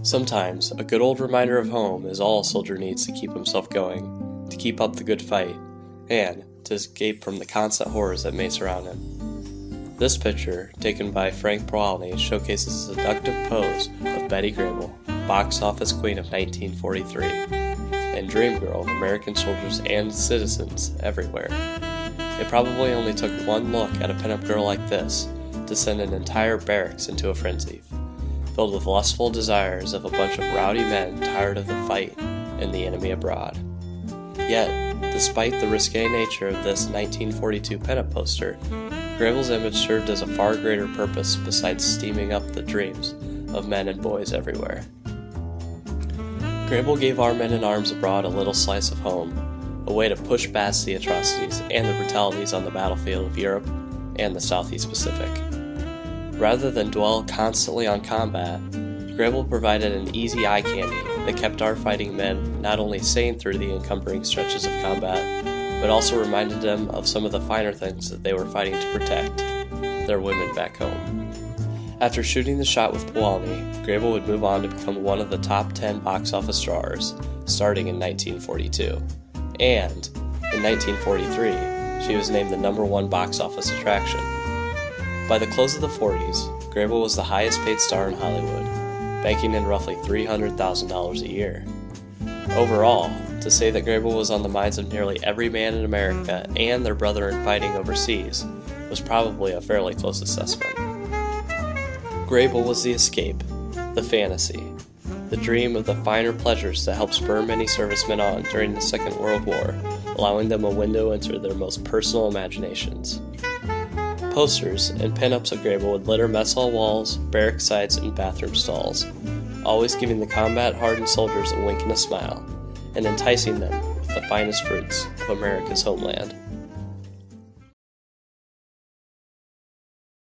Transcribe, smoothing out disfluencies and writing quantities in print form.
Sometimes, a good old reminder of home is all a soldier needs to keep himself going, to keep up the good fight, and to escape from the constant horrors that may surround him. This picture, taken by Frank Powalny, showcases the seductive pose of Betty Grable, box office queen of 1943, and dream girl of American soldiers and citizens everywhere. It probably only took one look at a pinup girl like this to send an entire barracks into a frenzy, filled with lustful desires of a bunch of rowdy men tired of the fight and the enemy abroad. Yet, despite the risque nature of this 1942 pinup poster, Grable's image served as a far greater purpose besides steaming up the dreams of men and boys everywhere. Grable gave our men in arms abroad a little slice of home, a way to push past the atrocities and the brutalities on the battlefield of Europe and the Southeast Pacific. Rather than dwell constantly on combat, Grable provided an easy eye candy that kept our fighting men not only sane through the encumbering stretches of combat, but also reminded them of some of the finer things that they were fighting to protect, their women back home. After shooting the shot with Powalny, Grable would move on to become one of the top 10 box office drawers, starting in 1942. And, in 1943, she was named the #1 box office attraction. By the close of the 40s, Grable was the highest paid star in Hollywood, banking in roughly $300,000 a year. Overall, to say that Grable was on the minds of nearly every man in America and their brethren fighting overseas was probably a fairly close assessment. Grable was the escape, the fantasy, the dream of the finer pleasures that helped spur many servicemen on during the Second World War, allowing them a window into their most personal imaginations. Posters and pin-ups of Grable would litter mess hall walls, barrack sites, and bathroom stalls, always giving the combat-hardened soldiers a wink and a smile, and enticing them with the finest fruits of America's homeland.